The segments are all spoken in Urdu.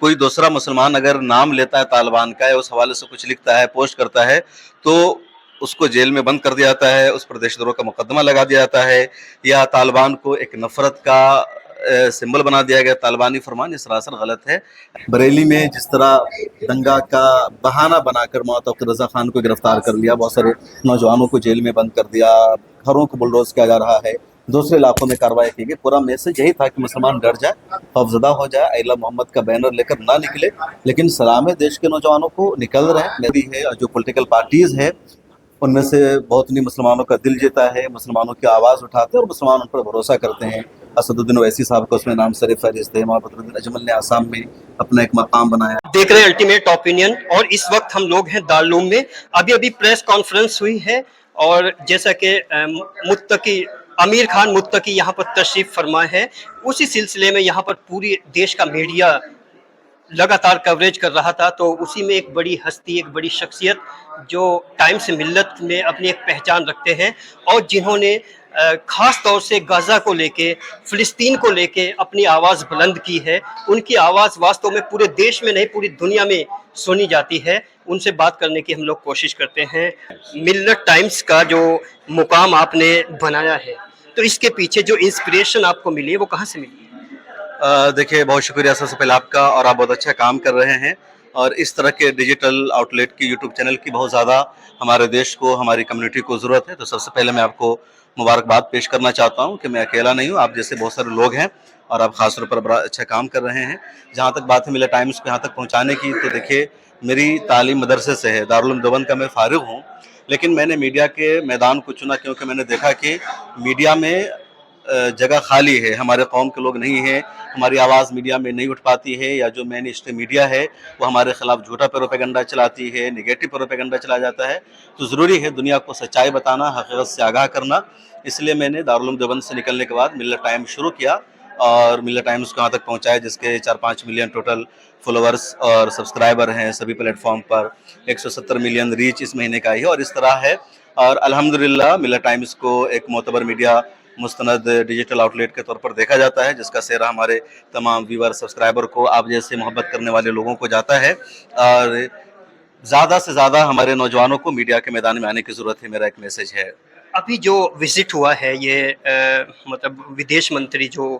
کوئی دوسرا مسلمان اگر نام لیتا ہے طالبان کا یا اس حوالے سے کچھ لکھتا ہے پوسٹ کرتا ہے تو اس کو جیل میں بند کر دیا جاتا ہے، اس پر دہشت گردوں کا مقدمہ لگا دیا جاتا ہے، یا طالبان کو ایک نفرت کا سمبل بنا دیا گیا۔ طالبانی فرمان یہ سراسر غلط ہے۔ بریلی میں جس طرح دنگا کا بہانہ بنا کر مولانا رضا خان کو گرفتار کر لیا، بہت سارے نوجوانوں کو جیل میں بند کر دیا، گھروں کو بلڈوز کیا جا رہا ہے، دوسرے علاقوں میں کارروائی کی گئی، پورا میسج یہی تھا کہ مسلمان ڈر جائے، خوفزدہ ہو جائے، اللہ محمد کا بینر لے کر نہ نکلے، لیکن سلام دیش کے نوجوانوں کو نکل رہے ہیں۔ میری ہے اور جو پولیٹیکل پارٹیز ہے ان میں سے بہت نہیں مسلمانوں کا دل جیتا ہے، مسلمانوں کی آواز اٹھاتے ہیں اور مسلمان ان پر بھروسہ کرتے ہیں۔ اسد الدین اویسی صاحب کا اس میں نام سر فہرست ہے، محمد بدر الدین اجمل نے آسام میں اپنا ایک مقام بنایا۔ دیکھ رہے ہیں الٹیمیٹ اوپینین، اور اس وقت ہم لوگ ہیں دارالعلوم میں۔ ابھی پریس کانفرنس ہوئی ہے اور جیسا کہ متقی امیر خان متقی یہاں پر تشریف فرما ہے، اسی سلسلے میں یہاں پر پوری دیش کا میڈیا لگاتار کوریج کر رہا تھا، تو اسی میں ایک بڑی ہستی، ایک بڑی شخصیت جو ٹائمز ملت میں اپنی ایک پہچان رکھتے ہیں اور جنہوں نے خاص طور سے غزہ کو لے کے، فلسطین کو لے کے اپنی آواز بلند کی ہے، ان کی آواز واستو میں پورے دیش میں نہیں پوری دنیا میں سنی جاتی ہے۔ ان سے بات کرنے کی ہم لوگ کوشش کرتے ہیں۔ ملت ٹائمز کا جو مقام آپ نے بنایا ہے، تو اس کے پیچھے جو انسپریشن آپ کو ملی ہے وہ کہاں سے ملی ہے؟ دیکھیے، بہت شکریہ سب سے پہلے آپ کا، اور آپ بہت اچھا کام کر رہے ہیں، اور اس طرح کے ڈیجیٹل آؤٹ لیٹ کی یوٹیوب چینل کی بہت زیادہ ہمارے دیش کو، ہماری کمیونٹی کو ضرورت ہے۔ تو سب سے پہلے میں آپ کو مبارکباد پیش کرنا چاہتا ہوں کہ میں اکیلا نہیں ہوں، آپ جیسے بہت سارے لوگ ہیں اور آپ خاص طور پر بڑا اچھا کام کر رہے ہیں۔ جہاں تک بات ہے ملت ٹائمز کو یہاں تک پہنچانے کی، تو دیکھیے میری تعلیم مدرسے سے ہے، دارالعلوم دیوبند کا میں فارغ ہوں، لیکن میں نے میڈیا کے میدان کو چنا کیونکہ میں نے دیکھا کہ میڈیا میں جگہ خالی ہے، ہمارے قوم کے لوگ نہیں ہیں، ہماری آواز میڈیا میں نہیں اٹھ پاتی ہے، یا جو مین اسٹریم میڈیا ہے وہ ہمارے خلاف جھوٹا پروپیگنڈا چلاتی ہے، نگیٹو پروپیگنڈا چلا جاتا ہے۔ تو ضروری ہے دنیا کو سچائی بتانا، حقیقت سے آگاہ کرنا۔ اس لیے میں نے دارالعلوم دیوبند سے نکلنے کے بعد ملت ٹائمز شروع کیا، اور ملت ٹائمز کو یہاں تک پہنچایا، جس کے 4-5 ملین ٹوٹل فالوورز اور سبسکرائبر ہیں سبھی پلیٹ فارم پر، 170 ملین ریچ اس مہینے کا ہی ہے، اور اس طرح ہے۔ اور الحمدللہ ملت ٹائمز کو ایک معتبر میڈیا، مستند ڈیجیٹل آؤٹ لیٹ کے طور پر دیکھا جاتا ہے، جس کا سہرا ہمارے تمام ویور، سبسکرائبر کو، آپ جیسے محبت کرنے والے لوگوں کو جاتا ہے، اور زیادہ سے زیادہ ہمارے نوجوانوں کو میڈیا کے میدان میں آنے کی ضرورت ہے، میرا ایک میسج ہے۔ ابھی جو وزٹ ہوا ہے یہ مطلب ودیش منتری جو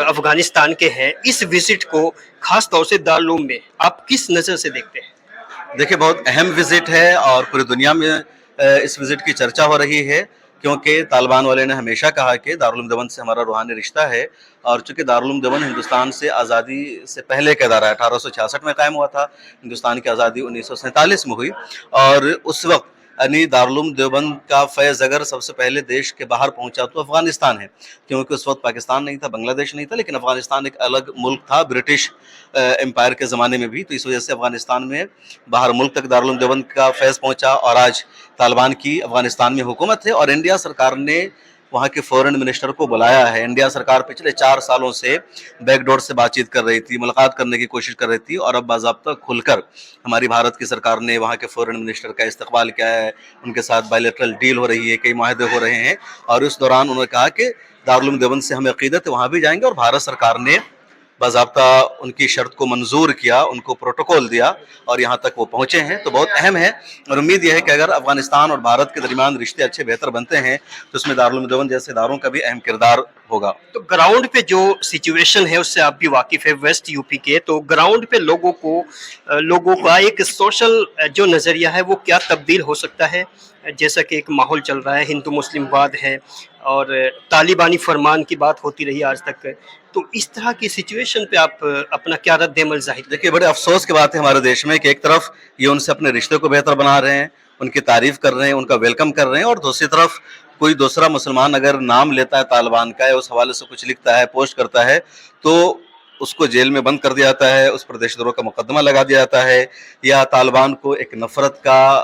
افغانستان کے ہیں، اس وزٹ کو خاص طور سے دارالعلوم میں آپ کس نظر سے دیکھتے ہیں؟ دیکھیں، بہت اہم وزٹ ہے اور پوری دنیا میں اس وزٹ کی چرچا ہو رہی ہے، کیونکہ طالبان والے نے ہمیشہ کہا کہ دارالعلوم دیوبند سے ہمارا روحانی رشتہ ہے، اور چونکہ دارالعلوم دیوبند ہندوستان سے آزادی سے پہلے کا ادارہ ہے، 1866 میں قائم ہوا تھا، ہندوستان کی آزادی 1947 میں ہوئی، اور اس وقت یعنی دارالعلوم دیوبند کا فیض اگر سب سے پہلے دیش کے باہر پہنچا تو افغانستان ہے، کیونکہ اس وقت پاکستان نہیں تھا، بنگلہ دیش نہیں تھا، لیکن افغانستان ایک الگ ملک تھا برٹش امپائر کے زمانے میں بھی، تو اس وجہ سے افغانستان میں باہر ملک تک دارالعلوم دیوبند کا فیض پہنچا، اور آج طالبان کی افغانستان میں حکومت ہے، اور انڈیا سرکار نے وہاں کے فورن منسٹر کو بلایا ہے۔ انڈیا سرکار پچھلے 4 سالوں سے بیک ڈور سے بات چیت کر رہی تھی، ملاقات کرنے کی کوشش کر رہی تھی، اور اب باضابطہ کھل کر ہماری بھارت کی سرکار نے وہاں کے فورن منسٹر کا استقبال کیا ہے، ان کے ساتھ بائیلیٹرل ڈیل ہو رہی ہے، کئی معاہدے ہو رہے ہیں، اور اس دوران انہوں نے کہا کہ دارالعلوم دیوبند سے ہمیں عقیدت ہے، وہاں بھی جائیں گے، اور بھارت سرکار نے باضابطہ ان کی شرط کو منظور کیا، ان کو پروٹوکول دیا، اور یہاں تک وہ پہنچے ہیں، تو بہت اہم ہے، اور امید یہ ہے کہ اگر افغانستان اور بھارت کے درمیان رشتے اچھے بہتر بنتے ہیں تو اس میں دارالعلوم دیوبند جیسے اداروں کا بھی اہم کردار ہوگا۔ تو گراؤنڈ پہ جو سچویشن ہے اس سے آپ بھی واقف ہے، ویسٹ یو پی کے، تو گراؤنڈ پہ لوگوں کا ایک سوشل جو نظریہ ہے وہ کیا تبدیل ہو سکتا ہے؟ جیسا کہ ایک ماحول چل رہا ہے، ہندو مسلم واد ہے اور طالبانی فرمان کی بات ہوتی رہی آج تک، تو اس طرح کی سچویشن پہ آپ اپنا کیا رد عمل ظاہر کریں؟ دیکھیے، بڑے افسوس کی بات ہے ہمارے دیش میں کہ ایک طرف یہ ان سے اپنے رشتے کو بہتر بنا رہے ہیں، ان کی تعریف کر رہے ہیں، ان کا ویلکم کر رہے ہیں، اور دوسری طرف کوئی دوسرا مسلمان اگر نام لیتا ہے طالبان کا یا اس حوالے سے کچھ لکھتا ہے پوسٹ کرتا ہے تو اس کو جیل میں بند کر دیا جاتا ہے، اس پر دہشت گردوں کا مقدمہ لگا دیا جاتا ہے، یا طالبان کو ایک نفرت کا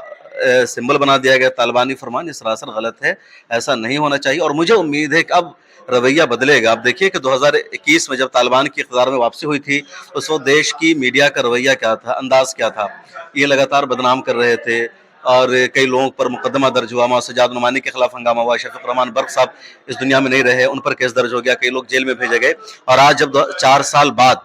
سمبل بنا دیا گیا۔ طالبانی فرمان یہ سراسر غلط ہے، ایسا نہیں ہونا چاہیے، اور مجھے امید ہے کہ اب رویہ بدلے گا۔ اب دیکھیے کہ 2021 میں جب طالبان کی اقتدار میں واپسی ہوئی تھی، اس وقت دیش کی میڈیا کا رویہ کیا تھا، انداز کیا تھا، یہ لگاتار بدنام کر رہے تھے، اور کئی لوگوں پر مقدمہ درج ہوا، سجاد نعمانی کے خلاف ہنگامہ ہوا، شفیق الرحمان برق صاحب اس دنیا میں نہیں رہے، ان پر کیس درج ہو گیا، کئی لوگ جیل میں بھیجے گئے، اور آج جب 4 سال بعد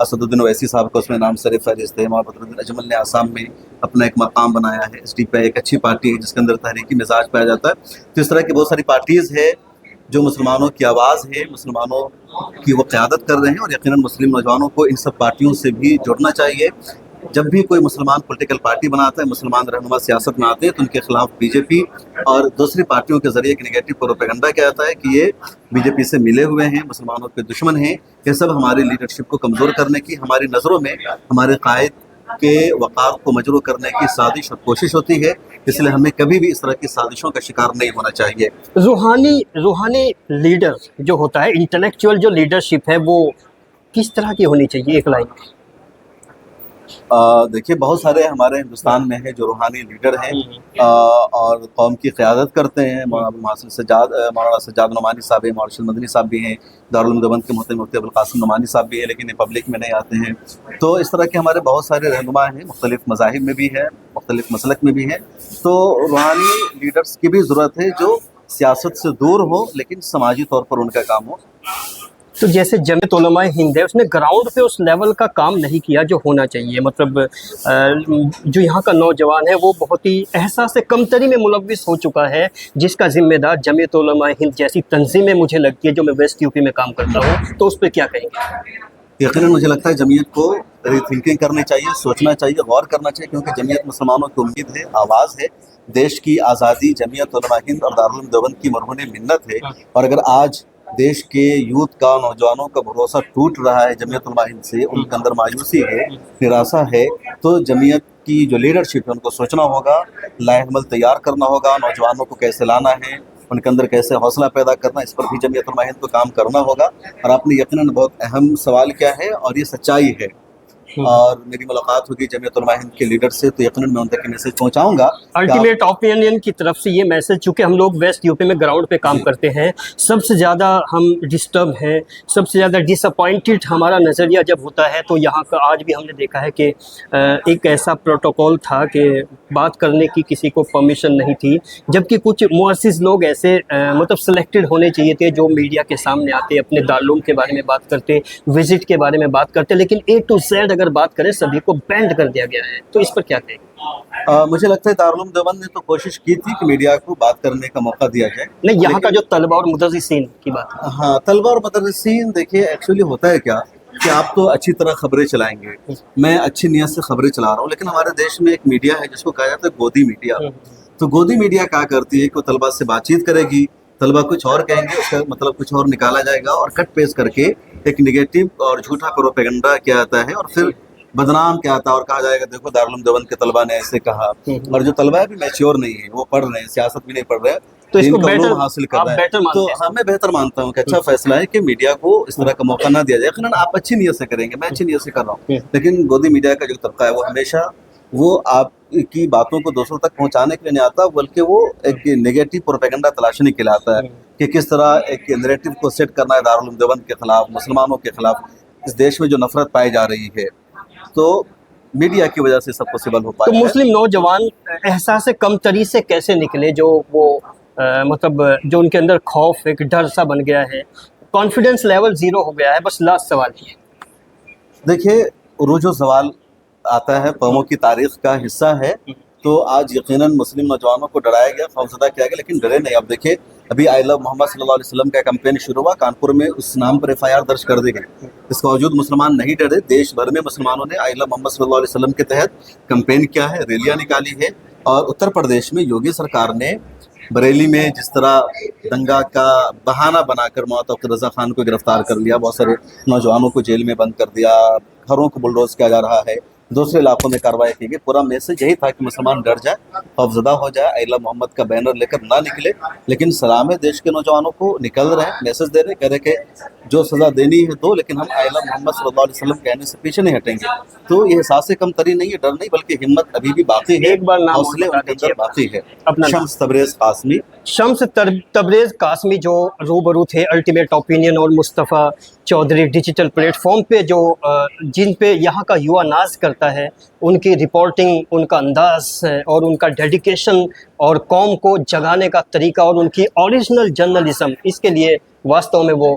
اسدالدین اویسی صاحب کا اس میں نام سر فہرست ہے. محمد بدرالدین اجمل نے آسام میں اپنا ایک مقام بنایا ہے. ایس ڈی پی ایک اچھی پارٹی ہے جس کے اندر تحریکی مزاج پایا جاتا ہے. تو اس طرح کی بہت ساری پارٹیز ہے جو مسلمانوں کی آواز ہے, مسلمانوں کی وہ قیادت کر رہے ہیں, اور یقیناً مسلم نوجوانوں کو ان سب پارٹیوں سے بھی جڑنا چاہیے. جب بھی کوئی مسلمان پولیٹیکل پارٹی بناتا ہے, مسلمان رہنما سیاست میں آتے ہیں, تو ان کے خلاف بی جے پی اور دوسری پارٹیوں کے ذریعے ایک نگیٹو پروپیگنڈا کیا جاتا ہے کہ یہ بی جے پی سے ملے ہوئے ہیں, مسلمانوں کے دشمن ہیں. یہ سب ہماری لیڈرشپ کو کمزور کرنے کی, ہماری نظروں میں ہمارے قائد کے وقار کو مجروح کرنے کی سازش اور کوشش ہوتی ہے. اس لیے ہمیں کبھی بھی اس طرح کی سازشوں کا شکار نہیں ہونا چاہیے. روحانی لیڈر جو ہوتا ہے, انٹلیکچوئل جو لیڈرشپ ہے, وہ کس طرح کی ہونی چاہیے ایک لائن میں؟ دیکھیے بہت سارے ہمارے ہندوستان میں ہیں جو روحانی لیڈر ہیں اور قوم کی قیادت کرتے ہیں. مولانا سجاد نعمانی صاحب ہیں, مارشل مدنی صاحب بھی ہیں, دارالعلوم دیوبند کے مفتی ابوالقاسم نعمانی صاحب بھی ہیں, لیکن یہ پبلک میں نہیں آتے ہیں. تو اس طرح کے ہمارے بہت سارے رہنما ہیں, مختلف مذاہب میں بھی ہیں, مختلف مسلک میں بھی ہیں. تو روحانی لیڈرز کی بھی ضرورت ہے جو سیاست سے دور ہو لیکن سماجی طور پر ان کا کام ہو. تو جیسے جمعیت علماء ہند ہے, اس نے گراؤنڈ پہ اس لیول کا کام نہیں کیا جو ہونا چاہیے. مطلب جو یہاں کا نوجوان ہے وہ بہت ہی احساس کمتری میں ملوث ہو چکا ہے, جس کا ذمہ دار جمعیت علماء ہند جیسی تنظیمیں مجھے لگتی ہے, جو میں ویسٹ یو پی میں کام کرتا ہوں. تو اس پہ کیا کہیں گے؟ یقیناً مجھے لگتا ہے جمعیت کو ری تھنکنگ کرنی چاہیے, سوچنا چاہیے, غور کرنا چاہیے, کیونکہ جمعیت مسلمانوں کی امید ہے, آواز ہے. دیش کی آزادی جمعیت علماء ہند اور دارالعلوم دیوبند کی مرہون منت ہے. اور اگر آج دیش کے یوتھ کا, نوجوانوں کا بھروسہ ٹوٹ رہا ہے جمعیت علماء ہند سے, ان کے اندر مایوسی ہے, نراسا ہے, تو جمعیت کی جو لیڈرشپ ہے ان کو سوچنا ہوگا, لائحہ عمل تیار کرنا ہوگا, نوجوانوں کو کیسے لانا ہے, ان کے اندر کیسے حوصلہ پیدا کرنا, اس پر بھی جمعیت علماء ہند کو کام کرنا ہوگا. اور آپ نے یقیناً بہت اہم سوال کیا ہے, اور یہ سچائی ہے. اور میری ملاقات ہوگی جمعیت علماء ہند کے لیڈر سے, تو یقیناً میں ان تک یہ میسج پہنچاؤں گا. الٹیمیٹ اوپینین کی طرف سے یہ میسج, چونکہ ہم لوگ ویسٹ یو پی میں گراؤنڈ پہ کام کرتے ہیں, سب سے زیادہ ہم ڈسٹرب ہیں, سب سے زیادہ ڈس اپوائنٹڈ ہمارا نظریہ جب ہوتا ہے, تو یہاں کا آج بھی ہم نے دیکھا ہے کہ ایک ایسا پروٹوکول تھا کہ بات کرنے کی کسی کو پرمیشن نہیں تھی, جبکہ کچھ معزز لوگ ایسے مطلب سلیکٹڈ ہونے چاہیے تھے جو میڈیا کے سامنے آتے, اپنے دارالعلوم کے بارے میں بات کرتے, وزٹ کے بارے میں بات کرتے, لیکن اے ٹو زیڈ اگر بات کریں سبھی کو بینڈ کر دیا گیا ہے. تو اس پر کیا کہیں؟ مجھے لگتا ہے دارالعلوم دیوبند نے تو کوشش کی تھی کہ میڈیا کو بات کرنے کا موقع دیا جائے. نہیں, یہاں کا جو طلبہ اور مدرسین کی بات ہے. ہاں, طلبہ اور مدرسین, دیکھیے ایکچولی ہوتا ہے کیا کہ آپ تو اچھی طرح خبریں چلائیں گے, میں اچھی نیت سے خبریں چلا رہا ہوں, لیکن ہمارے دیش میں ایک میڈیا ہے جس کو کہا جاتا ہے گودی میڈیا. تو گودی میڈیا کیا کرتی ہے کہ وہ طلبہ سے بات چیت کرے گی, طلبہ کچھ اور کہیں گے, اس کا مطلب کچھ اور نکالا جائے گا, اور کٹ پیسٹ کر کے ایک نگیٹو اور جھوٹا پروپیگنڈا کیا جاتا ہے, اور پھر بدنام کیا آتا ہے اور کہا جائے گا دیکھو دارالعلوم دیوبند کے طلبہ نے ایسے کہا. اور جو طلبہ بھی میچیور نہیں ہے, وہ پڑھ رہے ہیں, سیاست بھی نہیں پڑھ رہے, تو اس کو دین کا علوم بیٹر حاصل کر رہے ہیں. بیٹر تو مانتے ہیں. ہاں, میں بہتر مانتا ہوں کہ اچھا فیصلہ ہے کہ میڈیا کو اس طرح کا موقع نہ دیا جائے. یقیناً آپ اچھی نیت سے کریں گے, میں اچھی نیت سے کر رہا ہوں, لیکن گودی میڈیا کا جو طبقہ ہے وہ ہمیشہ وہ آپ کی باتوں کو دوسروں تک پہنچانے کے لیے نہیں آتا, بلکہ وہ ایک نگیٹو پروپیگنڈا تلاشنے کے لیے آتا ہے کہ کس طرح ایک نیریٹو کو سیٹ کرنا ہے دارالعلوم دیوبند کے خلاف, مسلمانوں کے خلاف, اس دیش میں جو نفرت پائی جا رہی ہے. تو میڈیا کی وجہ سے سب پاسبل ہو پایا. تو مسلم نوجوان احساس کمتری سے کیسے نکلے, جو وہ مطلب جو ان کے اندر خوف, ایک ڈر سا بن گیا ہے, کانفیڈنس لیول زیرو ہو گیا ہے. بس لاسٹ سوال یہ, دیکھیے عروج و زوال آتا ہے, قوموں کی تاریخ کا حصہ ہے. تو آج یقیناً مسلم نوجوانوں کو ڈرایا گیا, خوفزدہ کیا گیا, لیکن ڈرے نہیں. اب دیکھیے ابھی آئی لو محمد صلی اللہ علیہ وسلم کا کیمپین شروع ہوا, کانپور میں اس نام پر FIR درج کر دی گئی. اس کا باوجود مسلمان نہیں ڈرے, دیش بھر میں مسلمانوں نے آئی لو محمد صلی اللہ علیہ وسلم کے تحت کیمپین کیا ہے, ریلیاں نکالی ہے. اور اتر پردیش میں یوگی سرکار نے بریلی میں جس طرح دنگا کا بہانہ بنا کر مولانا توقیر رضا خان کو گرفتار کر لیا, بہت سارے نوجوانوں کو جیل میں بند کر دیا, گھروں کو بلڈوز کیا جا رہا ہے, دوسرے علاقوں میں کارروائی کی گئی. پورا میسج یہی تھا کہ مسلمان ڈر جائے, خوفزدہ ہو جائے, الا محمد کا بینر لے کر نہ نکلے. لیکن سلام ہے دیش کے نوجوانوں کو, نکل رہے ہیں, میسج دے رہے ہیں, کہہ رہے کہ جو سزا دینی ہے دو, لیکن ہم الا محمد صلی اللہ علیہ وسلم کہنے سے پیچھے نہیں ہٹیں گے. تو یہ احساس کم تری نہیں ہے, ڈر نہیں, بلکہ ہمت ابھی بھی باقی ہے, ایک بار نام حوصلے ان کے اندر باقی ہے. اپنا شمس تبریز قاسمی. شمس تبریز قاسمی جو روبرو تھے الٹیمیٹ اوپینین اور مصطفیٰ چودھری ڈیجیٹل پلیٹ فارم پہ, جو جن پہ یہاں کا یوا ناز کرتا ہے, ان کی رپورٹنگ, ان کا انداز اور ان کا ڈیڈیکیشن اور قوم کو جگانے کا طریقہ اور ان کی اوریجنل جرنلزم, اس کے لیے واستو میں وہ